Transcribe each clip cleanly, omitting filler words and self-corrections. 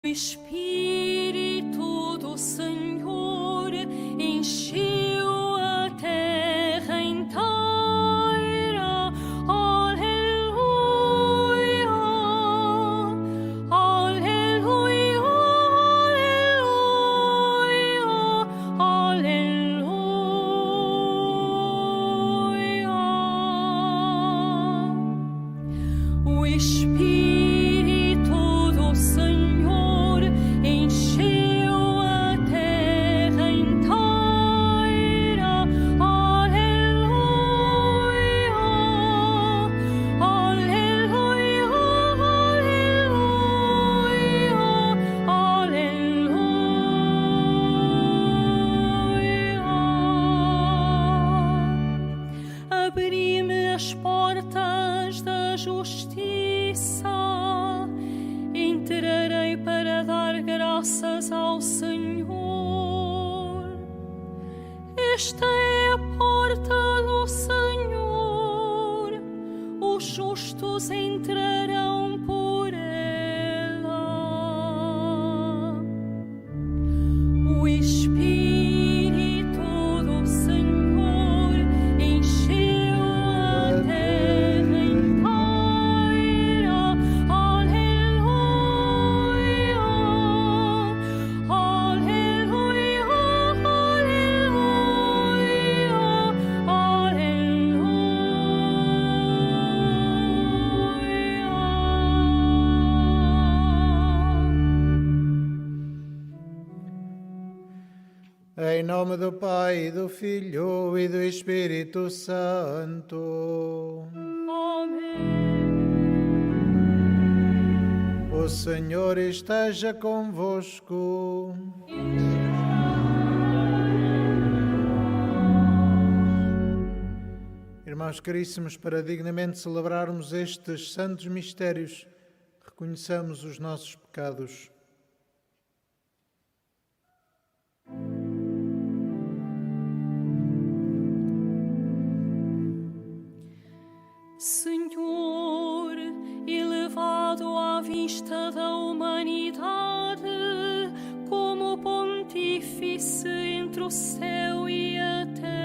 O Espírito do Senhor encheu a terra inteira. Aleluia, aleluia, aleluia, aleluia. O Espírito do Senhor encheu a terra inteira. Aleluia, aleluia, aleluia, aleluia. Abri-me as portas da justiça, entrarei para dar graças ao Senhor. Esta é a porta do Senhor, os justos entrarão por ela. O Espírito do Senhor encheu a terra inteira. Aleluia, aleluia, aleluia, aleluia. Em nome do Pai, e do Filho e do Espírito Santo. Amém. O Senhor esteja convosco. Irmãos caríssimos, para dignamente celebrarmos estes santos mistérios, reconheçamos os nossos pecados. Senhor, elevado à vista da humanidade, como pontífice entre o céu e a terra,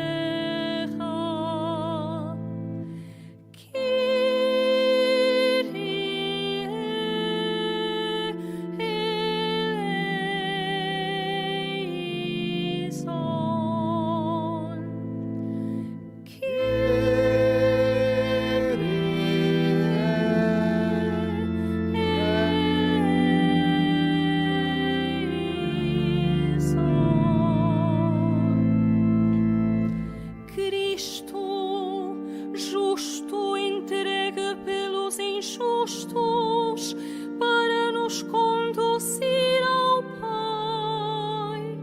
Cristo, justo, entregue pelos injustos para nos conduzir ao Pai.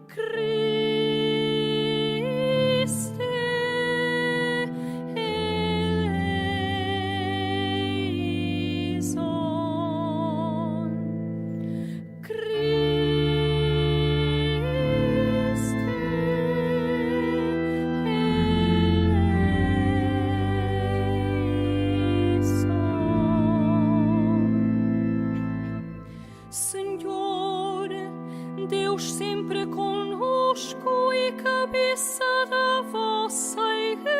Cristo eleison. Senhor, Deus sempre conosco e cabeça da vossa igreja,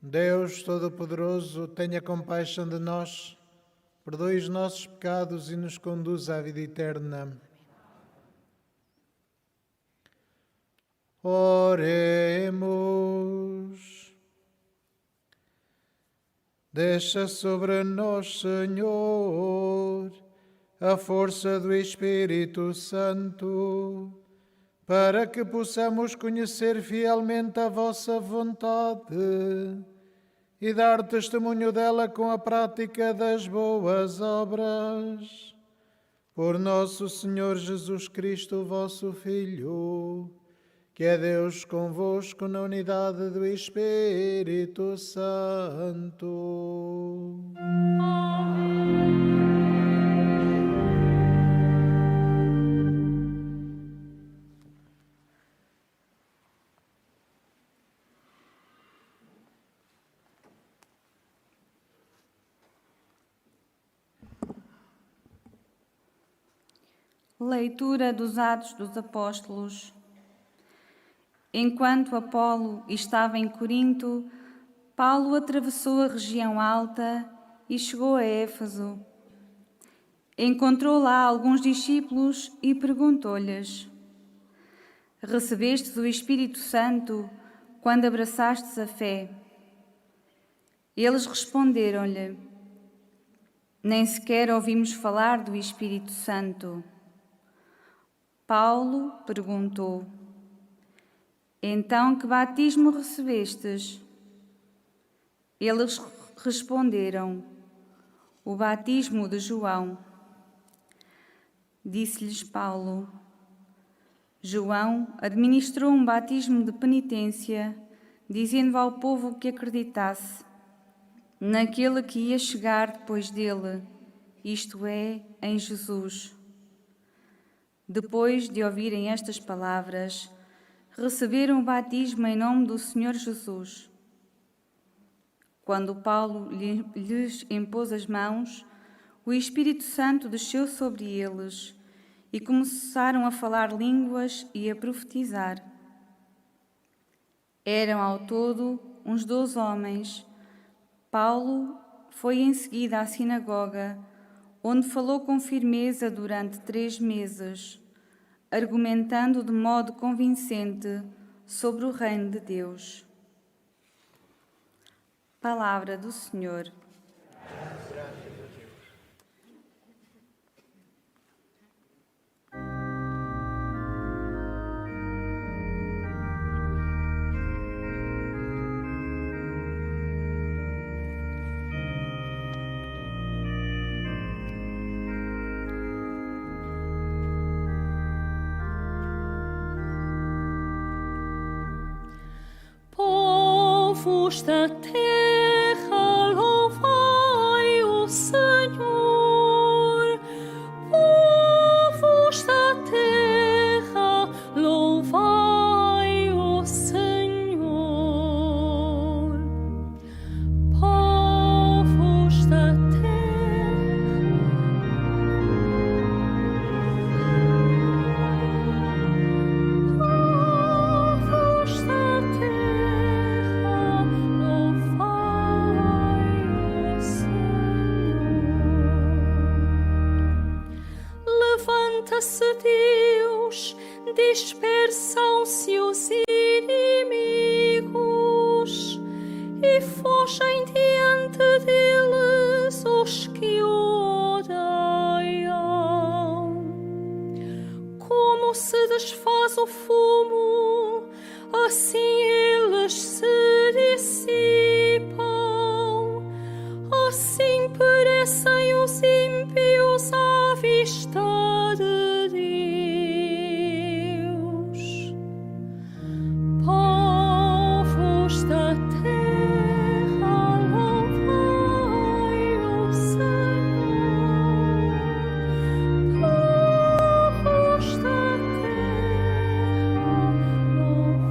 Deus Todo-Poderoso, tenha compaixão de nós, perdoe os nossos pecados e nos conduza à vida eterna. Oremos. Deixa sobre nós, Senhor, a força do Espírito Santo, para que possamos conhecer fielmente a vossa vontade e dar testemunho dela com a prática das boas obras. Por nosso Senhor Jesus Cristo, vosso Filho, que é Deus convosco na unidade do Espírito Santo. Leitura dos Atos dos Apóstolos. Enquanto Apolo estava em Corinto, Paulo atravessou a região alta e chegou a Éfeso. Encontrou lá alguns discípulos e perguntou-lhes: Recebestes o Espírito Santo quando abraçastes a fé? Eles responderam-lhe: Nem sequer ouvimos falar do Espírito Santo. Paulo perguntou: Então que batismo recebestes? Eles responderam: O batismo de João. Disse-lhes Paulo: João administrou um batismo de penitência, dizendo ao povo que acreditasse naquele que ia chegar depois dele, isto é, em Jesus. Depois de ouvirem estas palavras, receberam o batismo em nome do Senhor Jesus. Quando Paulo lhes impôs as mãos, o Espírito Santo desceu sobre eles e começaram a falar línguas e a profetizar. Eram ao todo uns 12 homens. Paulo foi em seguida à sinagoga, onde falou com firmeza durante 3 meses, argumentando de modo convincente sobre o reino de Deus. Palavra do Senhor. Povos da terra, louvai o Senhor. Povos da terra, louvai o Senhor. Povos da Levanta-se Deus, dispersam-se os inimigos e fogem diante deles os que o odeiam. Como se desfaz o fumo, assim eles se dissipam, assim perecem os ímpios à vista de Deus. Povos da terra, louvai o Senhor. Povos da terra, louvai.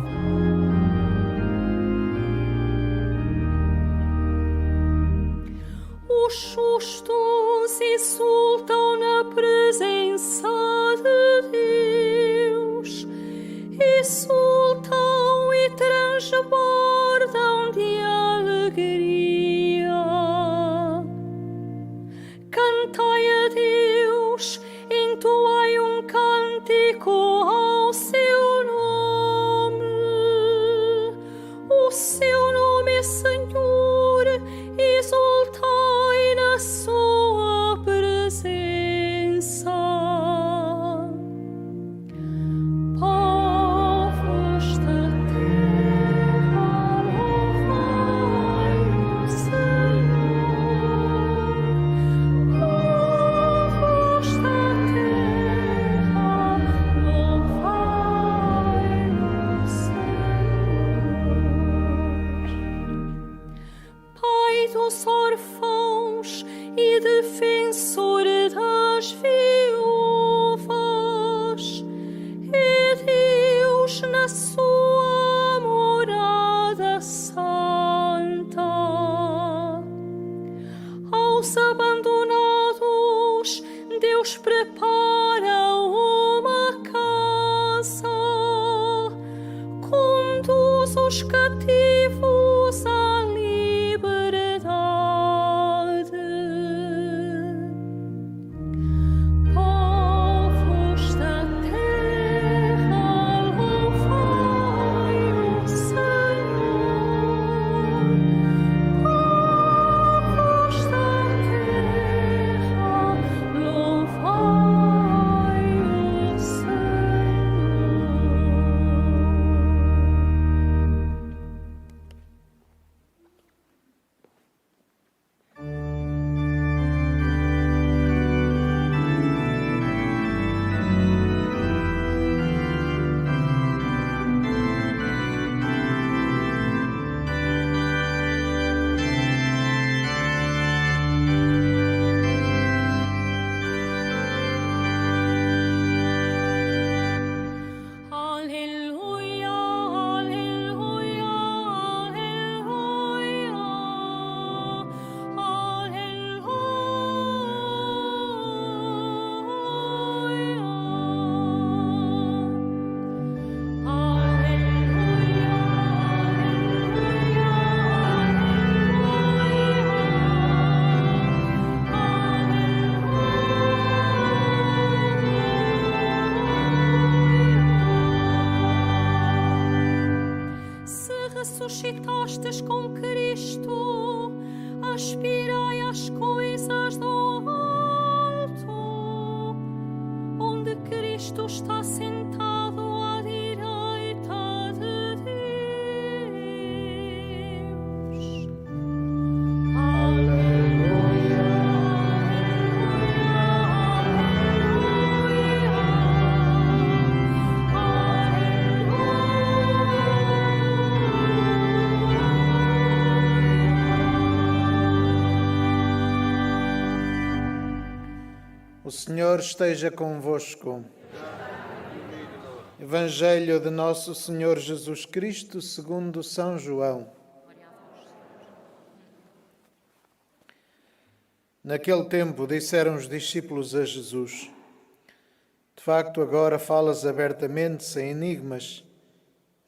Os justos exultam na presença de Deus, exultam e transbordam de alegria. Cantai a Deus, entoai um cântico ao seu nome. O seu nome é Senhor, exultai na sua presença. Povos da terra, louvai o defensor das viúvas, e Deus na sua morada santa. Aos abandonados, Deus prepara uma casa, conduz os cativos à liberdade. Povos da terra, louvai o Senhor. Povos da terra, louvai o Senhor. Aleluia, aleluia, aleluia, Se ressuscitastes com Cristo, aspirai às coisas do alto, onde Cristo está sentado à direita de Deus. Aleluia, O Senhor esteja convosco. Evangelho de Nosso Senhor Jesus Cristo segundo São João. Naquele tempo disseram os discípulos a Jesus: De facto, agora falas abertamente, sem enigmas.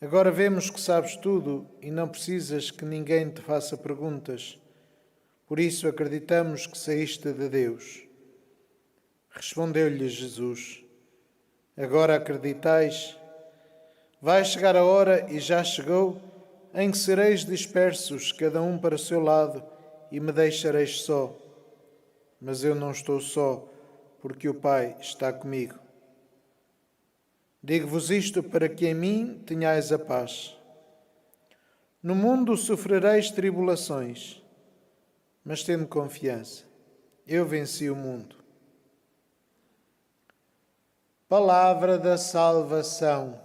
Agora vemos que sabes tudo e não precisas que ninguém te faça perguntas. Por isso acreditamos que saíste de Deus. Respondeu-lhe Jesus: Agora acreditais? Vai chegar a hora, e já chegou, em que sereis dispersos, cada um para o seu lado, e me deixareis só. Mas eu não estou só, porque o Pai está comigo. Digo-vos isto para que em mim tenhais a paz. No mundo sofrereis tribulações, mas tende confiança. Eu venci o mundo. Palavra da salvação.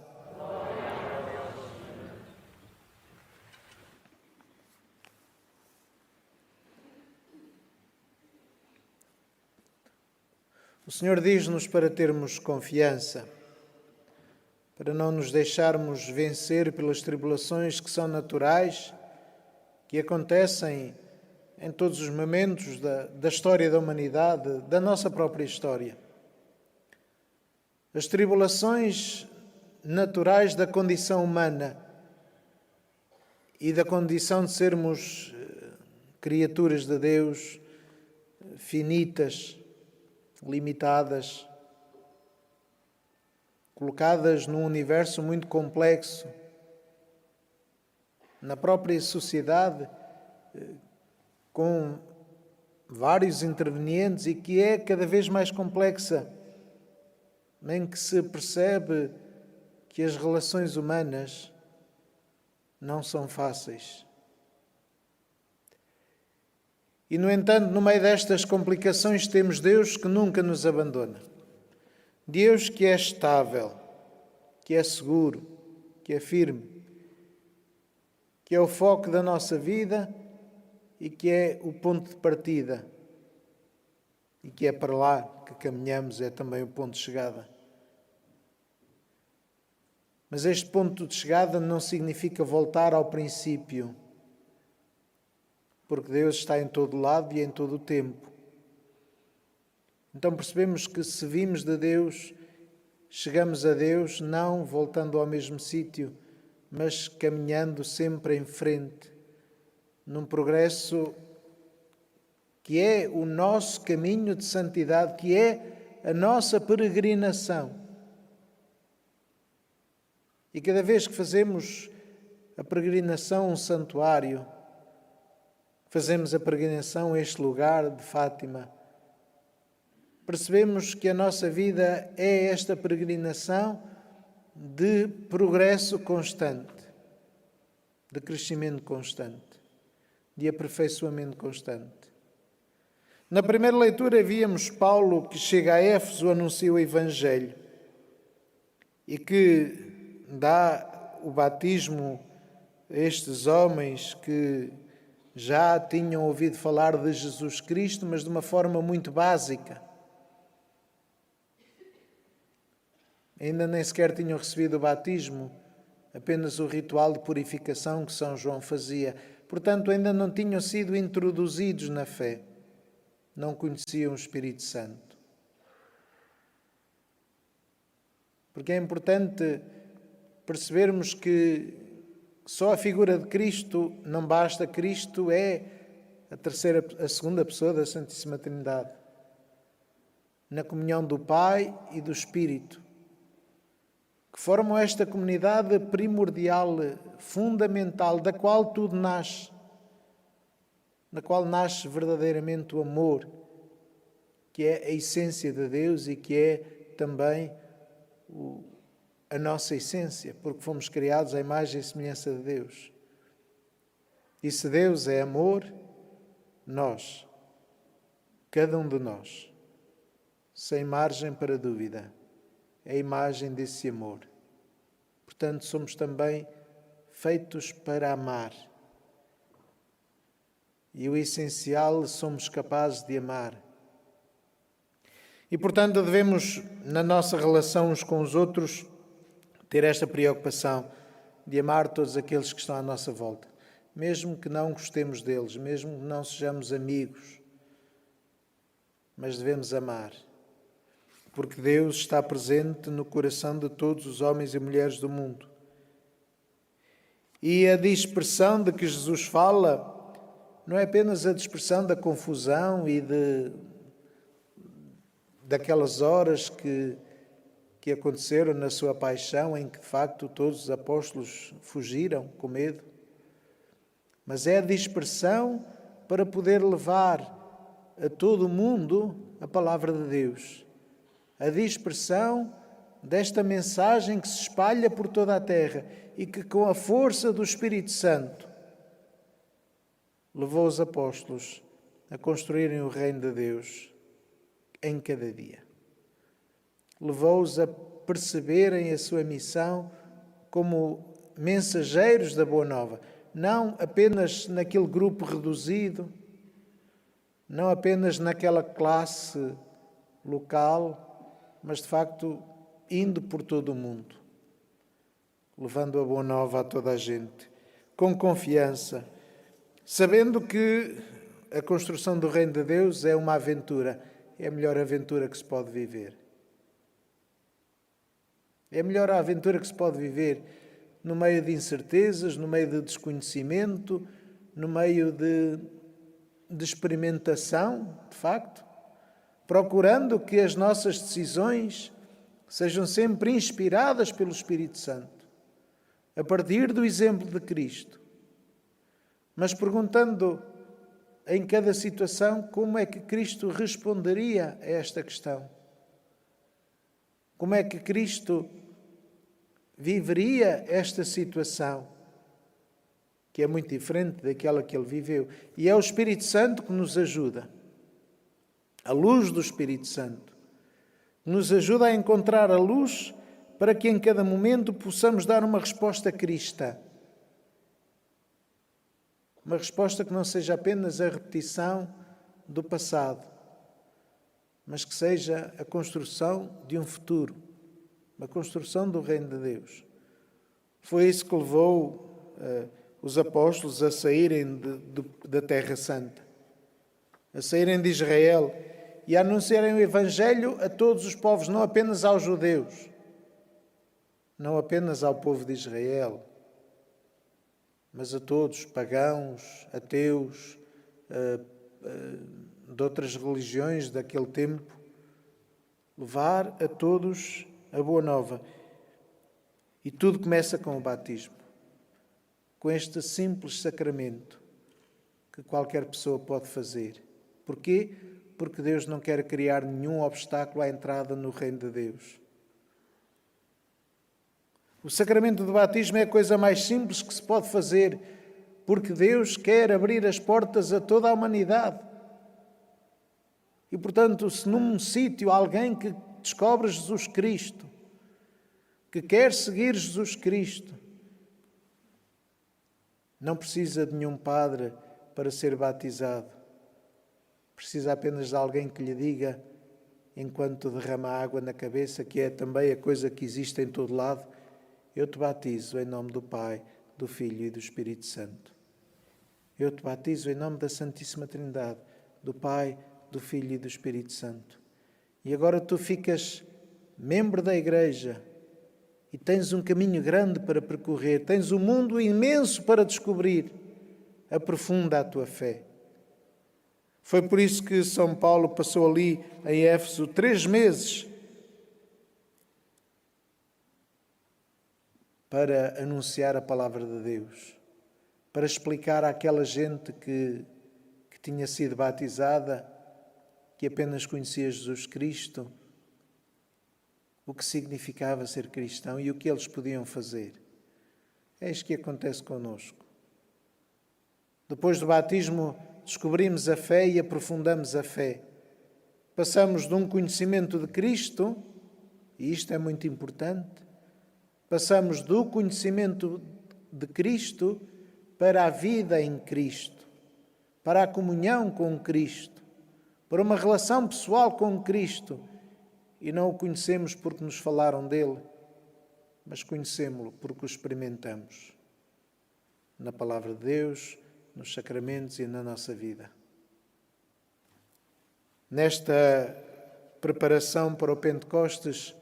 O Senhor diz-nos para termos confiança, para não nos deixarmos vencer pelas tribulações que são naturais, que acontecem em todos os momentos da história da humanidade, da nossa própria história. As tribulações naturais da condição humana e da condição de sermos criaturas de Deus, finitas, limitadas, colocadas num universo muito complexo, na própria sociedade, com vários intervenientes e que é cada vez mais complexa, em que se percebe que as relações humanas não são fáceis. E, no entanto, no meio destas complicações, temos Deus que nunca nos abandona. Deus que é estável, que é seguro, que é firme, que é o foco da nossa vida e que é o ponto de partida que é para lá que caminhamos, é também o ponto de chegada. Mas este ponto de chegada não significa voltar ao princípio, porque Deus está em todo lado e em todo o tempo. Então percebemos que se vimos de Deus, chegamos a Deus não voltando ao mesmo sítio, mas caminhando sempre em frente, num progresso que é o nosso caminho de santidade, que é a nossa peregrinação. E cada vez que fazemos a peregrinação a um santuário, fazemos a peregrinação a este lugar de Fátima, percebemos que a nossa vida é esta peregrinação de progresso constante, de crescimento constante, de aperfeiçoamento constante. Na primeira leitura víamos Paulo que chega a Éfeso, anuncia o Evangelho e que dá o batismo a estes homens que já tinham ouvido falar de Jesus Cristo, mas de uma forma muito básica. Ainda nem sequer tinham recebido o batismo, apenas o ritual de purificação que São João fazia. Portanto, ainda não tinham sido introduzidos na fé. Não conheciam o Espírito Santo. Porque é importante percebermos que só a figura de Cristo não basta. Cristo é a segunda pessoa da Santíssima Trindade, na comunhão do Pai e do Espírito, que formam esta comunidade primordial, fundamental, da qual tudo nasce, na qual nasce verdadeiramente o amor, que é a essência de Deus e que é também a nossa essência, porque fomos criados à imagem e semelhança de Deus. E se Deus é amor, nós, cada um de nós, sem margem para dúvida, é a imagem desse amor. Portanto, somos também feitos para amar. E o essencial, somos capazes de amar. E, portanto, devemos, na nossa relação uns com os outros, ter esta preocupação de amar todos aqueles que estão à nossa volta, mesmo que não gostemos deles, mesmo que não sejamos amigos, mas devemos amar, porque Deus está presente no coração de todos os homens e mulheres do mundo. E a dispersão de que Jesus fala não é apenas a dispersão da confusão e daquelas horas que aconteceram na sua paixão, em que de facto todos os apóstolos fugiram com medo, mas é a dispersão para poder levar a todo o mundo a palavra de Deus. A dispersão desta mensagem que se espalha por toda a terra e que, com a força do Espírito Santo, levou os apóstolos a construírem o reino de Deus em cada dia. Levou-os a perceberem a sua missão como mensageiros da Boa Nova, não apenas naquele grupo reduzido, não apenas naquela classe local, mas de facto indo por todo o mundo, levando a Boa Nova a toda a gente, com confiança, sabendo que a construção do reino de Deus é uma aventura, é a melhor aventura que se pode viver. É a melhor aventura que se pode viver no meio de incertezas, no meio de desconhecimento, no meio de experimentação, de facto, procurando que as nossas decisões sejam sempre inspiradas pelo Espírito Santo, a partir do exemplo de Cristo, mas perguntando em cada situação como é que Cristo responderia a esta questão. Como é que Cristo viveria esta situação, que é muito diferente daquela que ele viveu. E é o Espírito Santo que nos ajuda, a luz do Espírito Santo, que nos ajuda a encontrar a luz para que em cada momento possamos dar uma resposta cristã. Uma resposta que não seja apenas a repetição do passado, mas que seja a construção de um futuro, uma construção do reino de Deus. Foi isso que levou os apóstolos a saírem da Terra Santa, a saírem de Israel e a anunciarem o Evangelho a todos os povos, não apenas aos judeus, não apenas ao povo de Israel, mas a todos, pagãos, ateus, de outras religiões daquele tempo, levar a todos a boa nova. E tudo começa com o batismo, com este simples sacramento que qualquer pessoa pode fazer. Porquê? Porque Deus não quer criar nenhum obstáculo à entrada no reino de Deus. O sacramento do batismo é a coisa mais simples que se pode fazer, porque Deus quer abrir as portas a toda a humanidade. E, portanto, se num sítio há alguém que descobre Jesus Cristo, que quer seguir Jesus Cristo, não precisa de nenhum padre para ser batizado. Precisa apenas de alguém que lhe diga, enquanto derrama água na cabeça, que é também a coisa que existe em todo lado: eu te batizo em nome do Pai, do Filho e do Espírito Santo. Eu te batizo em nome da Santíssima Trindade, do Pai, do Filho e do Espírito Santo. E agora tu ficas membro da Igreja e tens um caminho grande para percorrer, tens um mundo imenso para descobrir. Aprofunda a tua fé. Foi por isso que São Paulo passou ali em Éfeso 3 meses para anunciar a palavra de Deus, para explicar àquela gente que tinha sido batizada, que apenas conhecia Jesus Cristo, o que significava ser cristão e o que eles podiam fazer. É isto que acontece connosco. Depois do batismo, descobrimos a fé e aprofundamos a fé. Passamos de um conhecimento de Cristo, e isto é muito importante, passamos do conhecimento de Cristo para a vida em Cristo, para a comunhão com Cristo, para uma relação pessoal com Cristo. E não o conhecemos porque nos falaram dele, mas conhecemos-lo porque o experimentamos na palavra de Deus, nos sacramentos e na nossa vida. Nesta preparação para o Pentecostes,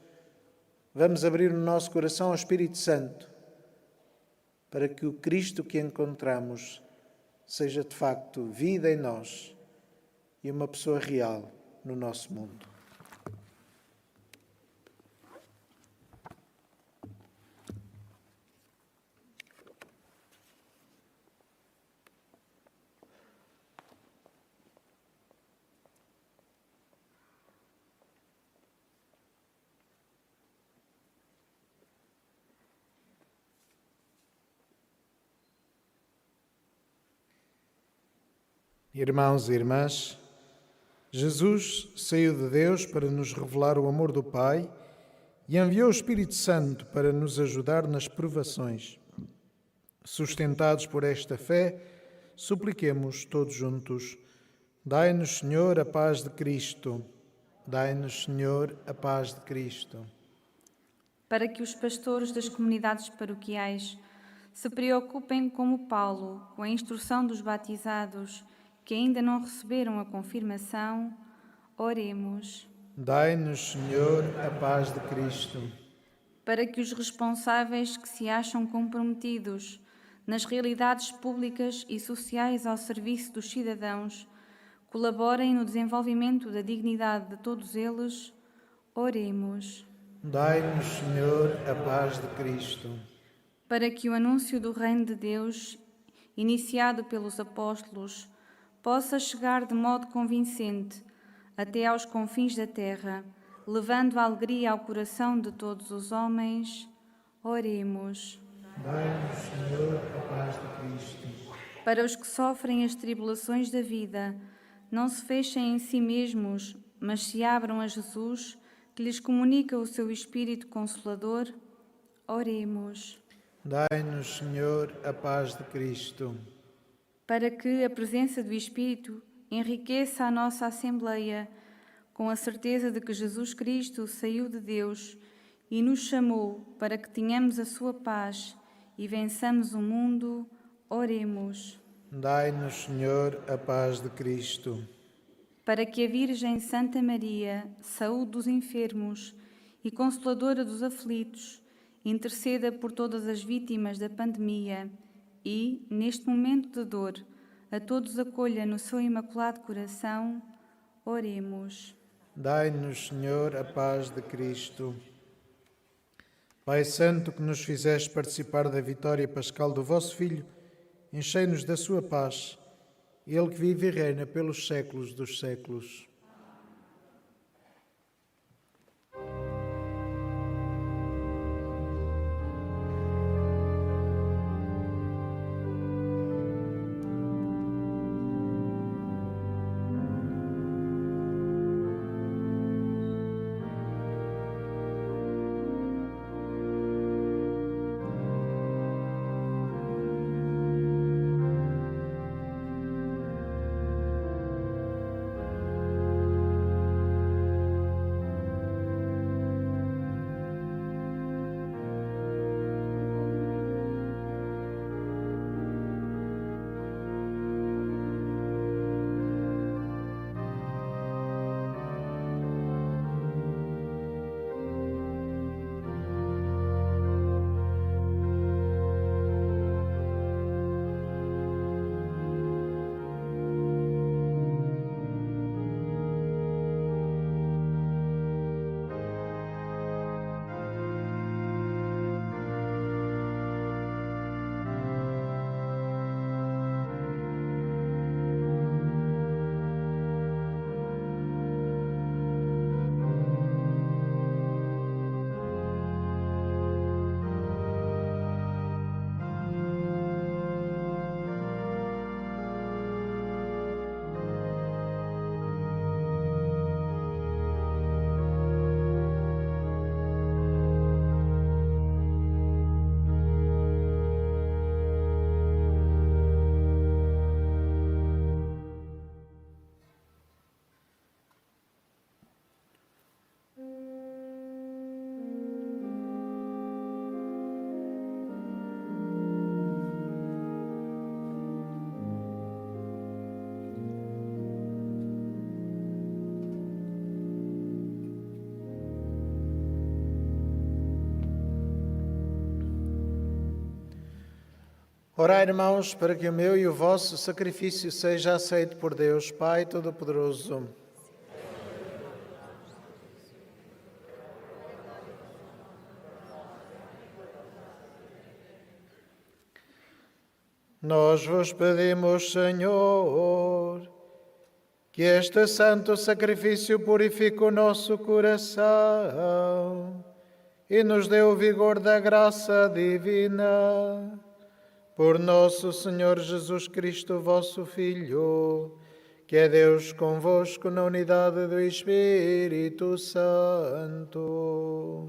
vamos abrir o nosso coração ao Espírito Santo, para que o Cristo que encontramos seja de facto vida em nós e uma pessoa real no nosso mundo. Irmãos e irmãs, Jesus saiu de Deus para nos revelar o amor do Pai e enviou o Espírito Santo para nos ajudar nas provações. Sustentados por esta fé, supliquemos todos juntos: dai-nos, Senhor, a paz de Cristo. Dai-nos, Senhor, a paz de Cristo. Para que os pastores das comunidades paroquiais se preocupem, como Paulo, com a instrução dos batizados que ainda não receberam a confirmação, oremos. Dai-nos, Senhor, a paz de Cristo. Para que os responsáveis que se acham comprometidos nas realidades públicas e sociais ao serviço dos cidadãos colaborem no desenvolvimento da dignidade de todos eles, oremos. Dai-nos, Senhor, a paz de Cristo. Para que o anúncio do Reino de Deus, iniciado pelos apóstolos, possa chegar de modo convincente até aos confins da terra, levando a alegria ao coração de todos os homens, oremos. Dai-nos, Senhor, a paz de Cristo. Para os que sofrem as tribulações da vida, não se fechem em si mesmos, mas se abram a Jesus, que lhes comunica o seu Espírito Consolador, oremos. Dai-nos, Senhor, a paz de Cristo. Para que a presença do Espírito enriqueça a nossa Assembleia com a certeza de que Jesus Cristo saiu de Deus e nos chamou para que tenhamos a sua paz e vençamos o mundo, oremos. Dai-nos, Senhor, a paz de Cristo. Para que a Virgem Santa Maria, saúde dos enfermos e consoladora dos aflitos, interceda por todas as vítimas da pandemia e, neste momento de dor, a todos acolha no seu imaculado coração, oremos. Dai-nos, Senhor, a paz de Cristo. Pai Santo, que nos fizeste participar da vitória pascal do vosso Filho, enchei-nos da sua paz, Ele que vive e reina pelos séculos dos séculos. Orai, irmãos, para que o meu e o vosso sacrifício seja aceito por Deus, Pai Todo-Poderoso. Nós vos pedimos, Senhor, que este santo sacrifício purifique o nosso coração e nos dê o vigor da graça divina. Por nosso Senhor Jesus Cristo, vosso Filho, que é Deus convosco na unidade do Espírito Santo.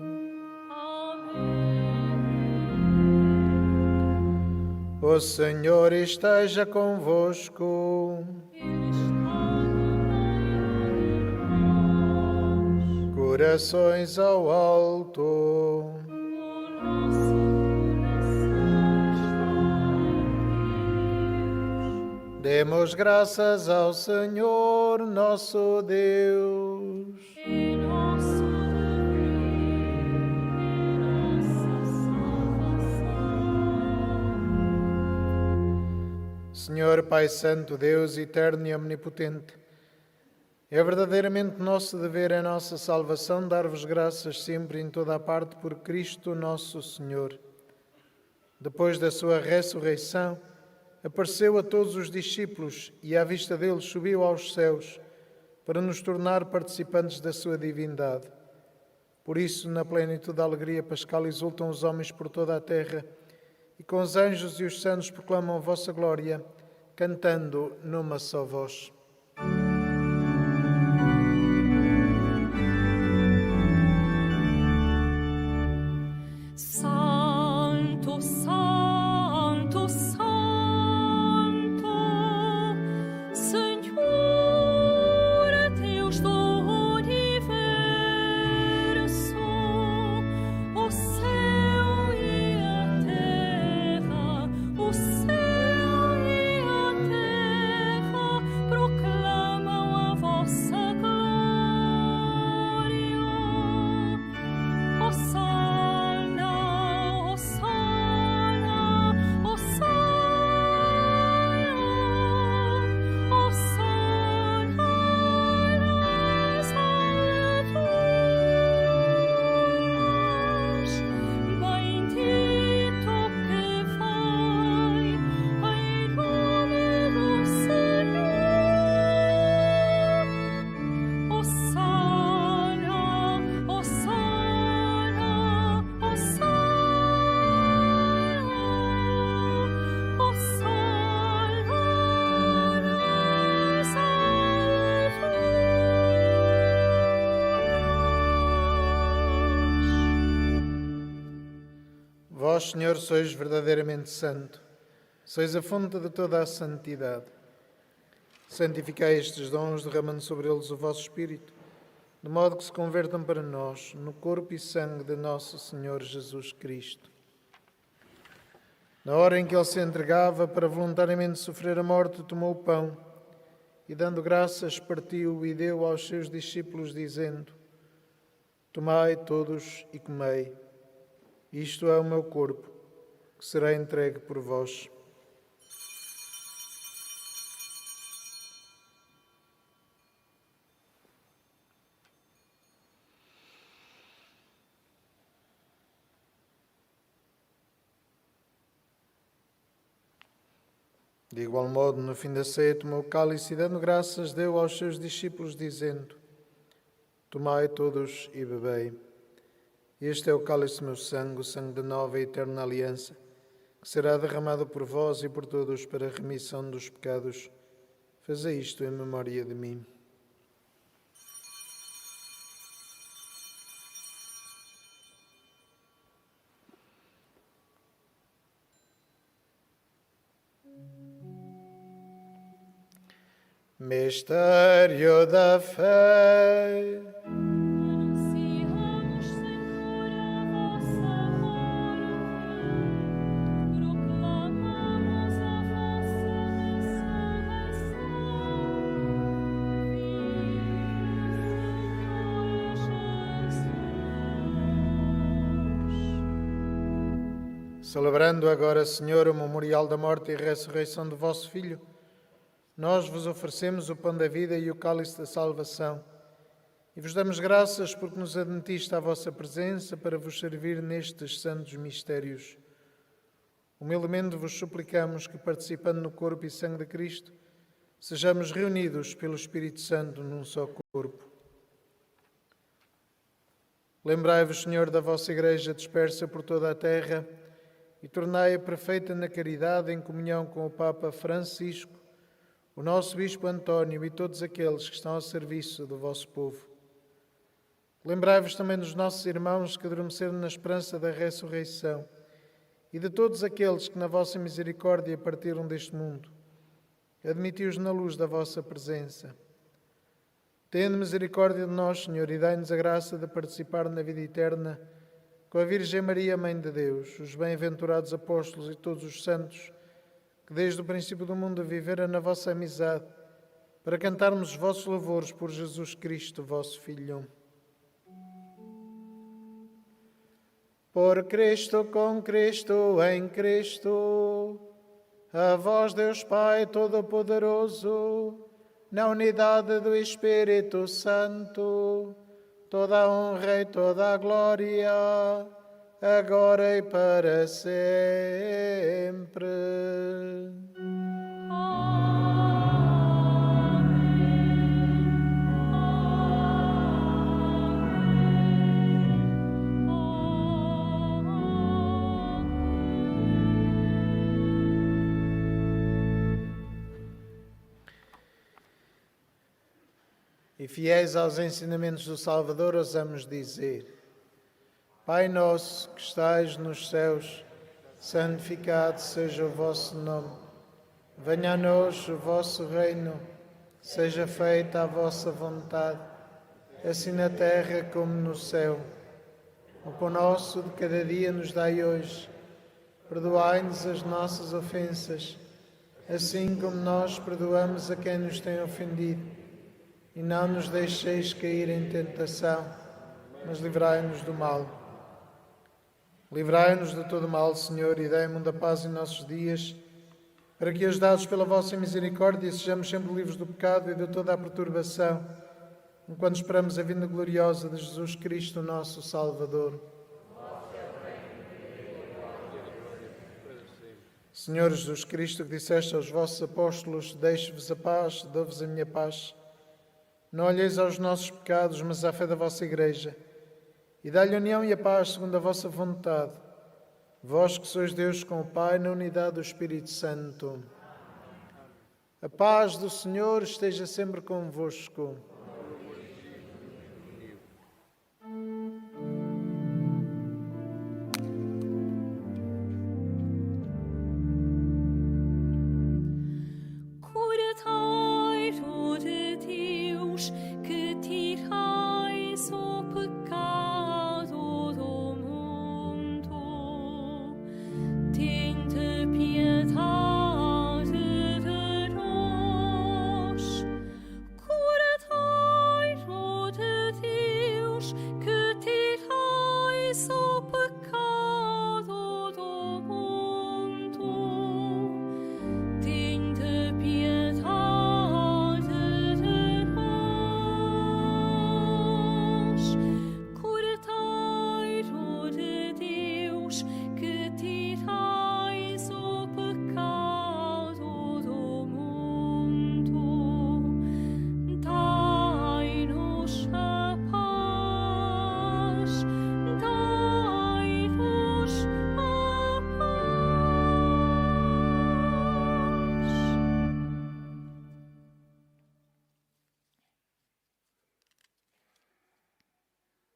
O Senhor esteja convosco. Corações ao alto. Demos graças ao Senhor, nosso Deus. E nosso Senhor Pai Santo, Deus eterno e omnipotente, é verdadeiramente nosso dever, é nossa salvação, dar-vos graças sempre e em toda a parte por Cristo nosso Senhor. Depois da sua ressurreição, apareceu a todos os discípulos e, à vista deles, subiu aos céus para nos tornar participantes da sua divindade. Por isso, na plenitude da alegria pascal, exultam os homens por toda a terra e com os anjos e os santos proclamam a vossa glória, cantando numa só voz. Santo, Santo, Santo, Senhor Deus do Vós, Senhor, sois verdadeiramente santo, sois a fonte de toda a santidade. Santificai estes dons, derramando sobre eles o vosso Espírito, de modo que se convertam para nós no corpo e sangue de nosso Senhor Jesus Cristo. Na hora em que ele se entregava para voluntariamente sofrer a morte, tomou o pão e, dando graças, partiu e deu aos seus discípulos, dizendo: Tomai todos e comei. Isto é o meu corpo, que será entregue por vós. De igual modo, no fim da ceia, tomou o cálice e, dando graças, deu aos seus discípulos, dizendo: Tomai todos e bebei. Este é o cálice do meu sangue, o sangue da nova e eterna aliança, que será derramado por vós e por todos para a remissão dos pecados. Fazei isto em memória de mim. Mistério da fé. Anunciamos, Senhor, a vossa morte, proclamamos a vossa ressurreição. Celebrando agora, Senhor, o memorial da morte e ressurreição do vosso Filho, nós vos oferecemos o pão da vida e o cálice da salvação e vos damos graças porque nos admitiste à vossa presença para vos servir nestes santos mistérios. Humildemente vos suplicamos que, participando no corpo e sangue de Cristo, sejamos reunidos pelo Espírito Santo num só corpo. Lembrai-vos, Senhor, da vossa Igreja dispersa por toda a terra e tornai-a perfeita na caridade em comunhão com o Papa Francisco, o nosso Bispo António e todos aqueles que estão ao serviço do vosso povo. Lembrai-vos também dos nossos irmãos que adormeceram na esperança da ressurreição e de todos aqueles que na vossa misericórdia partiram deste mundo. Admiti-os na luz da vossa presença. Tende misericórdia de nós, Senhor, e dai-nos a graça de participar na vida eterna com a Virgem Maria, Mãe de Deus, os bem-aventurados apóstolos e todos os santos que desde o princípio do mundo viveram na vossa amizade, para cantarmos os vossos louvores por Jesus Cristo, vosso Filho. Por Cristo, com Cristo, em Cristo, a vós, Deus Pai Todo-Poderoso, na unidade do Espírito Santo, toda a honra e toda a glória, agora e para sempre. E fiéis aos ensinamentos do Salvador, ousamos dizer: Pai nosso que estais nos céus, santificado seja o vosso nome. Venha a nós o vosso reino, seja feita a vossa vontade, assim na terra como no céu. O pão nosso de cada dia nos dai hoje. Perdoai-nos as nossas ofensas, assim como nós perdoamos a quem nos tem ofendido. E não nos deixeis cair em tentação, mas livrai-nos do mal. Livrai-nos de todo mal, Senhor, e dai-nos a paz em nossos dias, para que, ajudados pela vossa misericórdia, sejamos sempre livres do pecado e de toda a perturbação, enquanto esperamos a vinda gloriosa de Jesus Cristo, nosso Salvador. Senhor Jesus Cristo, que disseste aos vossos apóstolos: deixe-vos a paz, dou-vos a minha paz. Não olheis aos nossos pecados, mas à fé da vossa Igreja, e dá-lhe a união e a paz segundo a vossa vontade. Vós que sois Deus com o Pai, na unidade do Espírito Santo. A paz do Senhor esteja sempre convosco.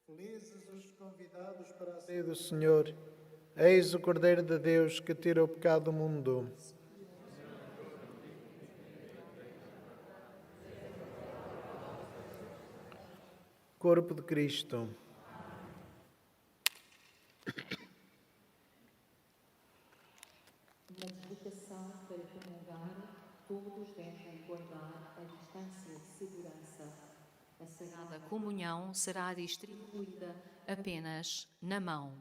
Felizes os convidados para a ceia do Senhor. Eis o Cordeiro de Deus que tira o pecado do mundo. Corpo de Cristo. Na deslocação para comungar, todos devem guardar a distância de segurança. A Sagrada Comunhão será distribuída apenas na mão.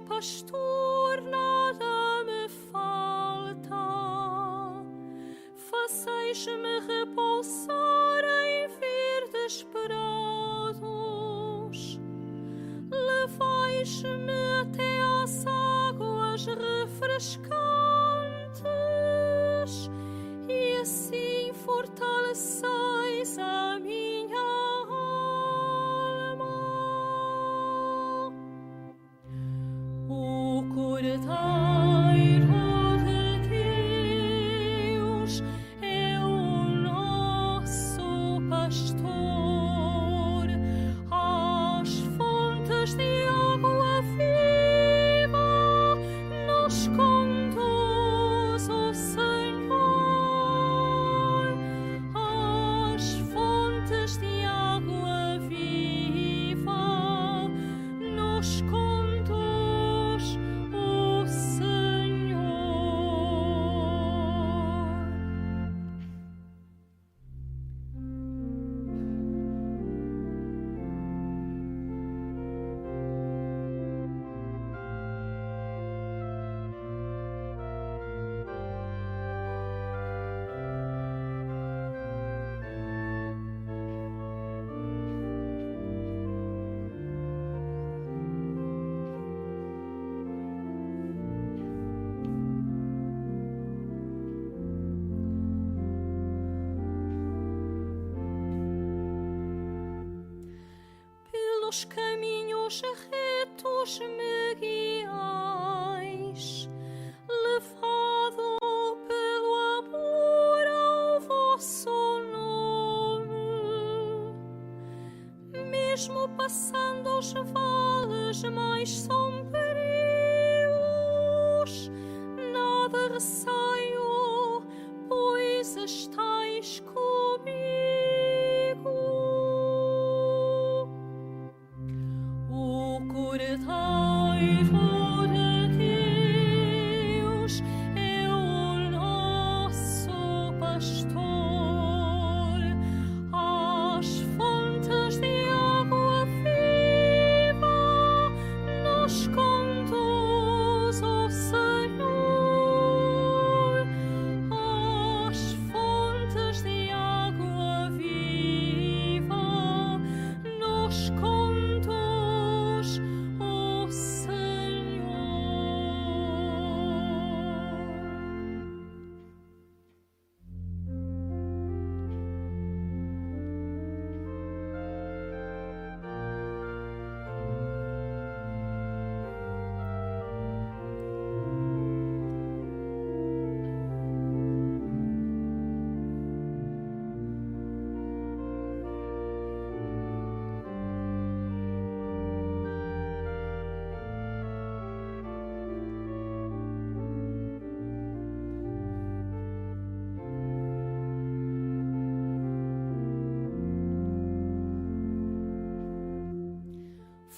Pastor, nada me falta. Fazeis-me repousar em verdes prados. Levais-me até às águas refrescantes e assim fortaleceis a minha alma. O Cordeiro de Deus é o nosso pastor. As fontes de água viva nos conduz o Senhor. As fontes de água viva nos conduz o Senhor. Pelos caminhos retos me guiais, levado pelo amor ao vosso nome. Mesmo passando os vales mais sombrios, nada receio, pois estais comigo. O Cordeiro de Deus é o nosso pastor. As fontes de água viva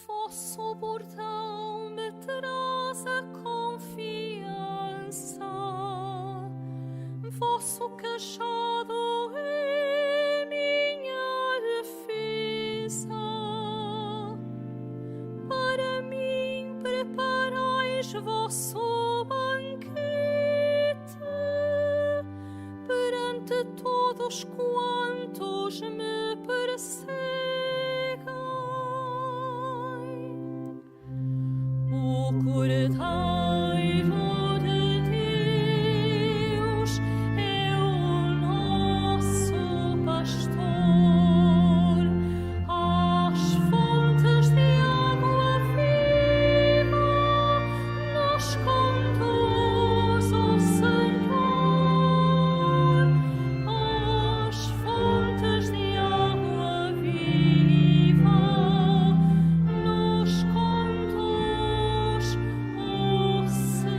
Vosso bordão me traz a confiança, vosso cajado é minha defesa. Para mim preparais vosso banquete perante todos quantos me perseguem. O Cordeiro de Deus é o nosso pastor. Às fontes de água viva nos conduz o Senhor. Às fontes de água viva nos conduz o Senhor.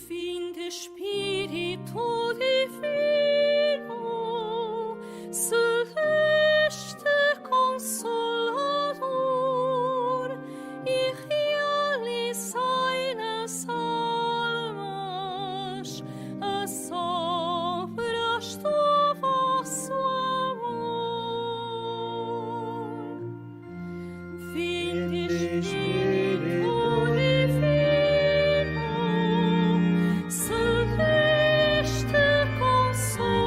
Vinde Espírito Divino, celeste Consolador, e realizai nas almas as obras do vosso amor. Vinde Espírito Divino, celeste Consolador,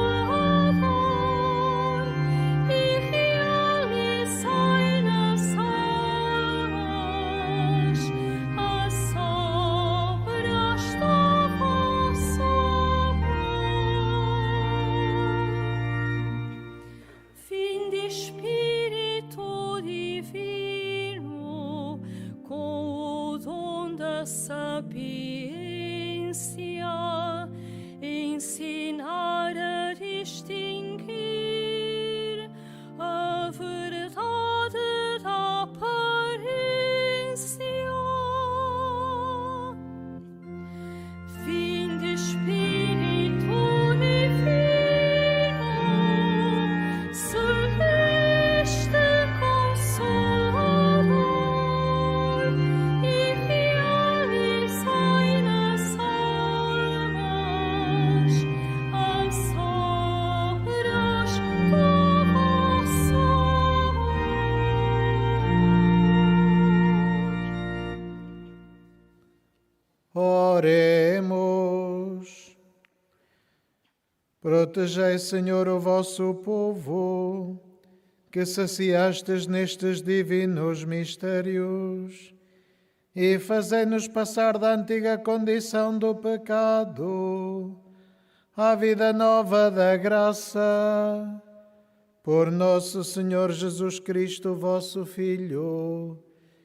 e realizai nas almas as obras do vosso amor. Vinde Espírito Divino, com o dom da sapiência, ensinar a distinguir a verdade da aparência. Vinde Espírito Divino, celeste Consolador, e realizai nas almas as obras do vosso amor. Oremos. Protegei, Senhor, o vosso povo, que saciastes nestes divinos mistérios, e fazei-nos passar da antiga condição do pecado à vida nova da graça. Por nosso Senhor Jesus Cristo, vosso Filho,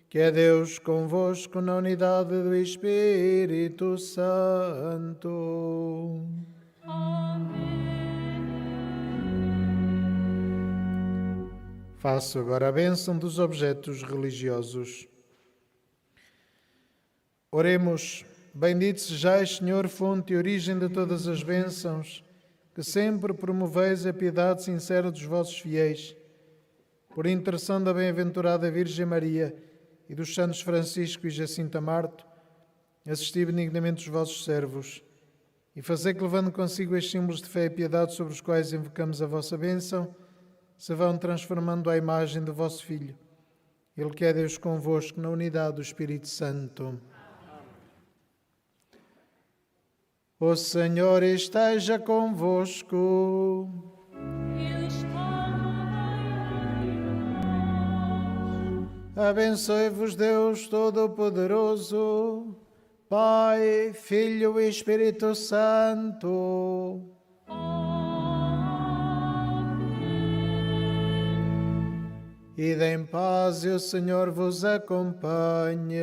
que é Deus convosco na unidade do Espírito Santo. Faço agora a bênção dos objetos religiosos. Oremos. Bendito sejais, Senhor, fonte e origem de todas as bênçãos, que sempre promoveis a piedade sincera dos vossos fiéis. Por intercessão da bem-aventurada Virgem Maria e dos santos Francisco e Jacinta Marto, assisti benignamente os vossos servos e fazei que, levando consigo estes símbolos de fé e piedade sobre os quais invocamos a vossa bênção, se vão transformando à imagem do vosso Filho, Ele que é Deus convosco na unidade do Espírito Santo. O Senhor esteja convosco. Ele está no meio de nós. Abençoe-vos Deus Todo-Poderoso, Pai, Filho e Espírito Santo. Ide em paz e o Senhor vos acompanhe.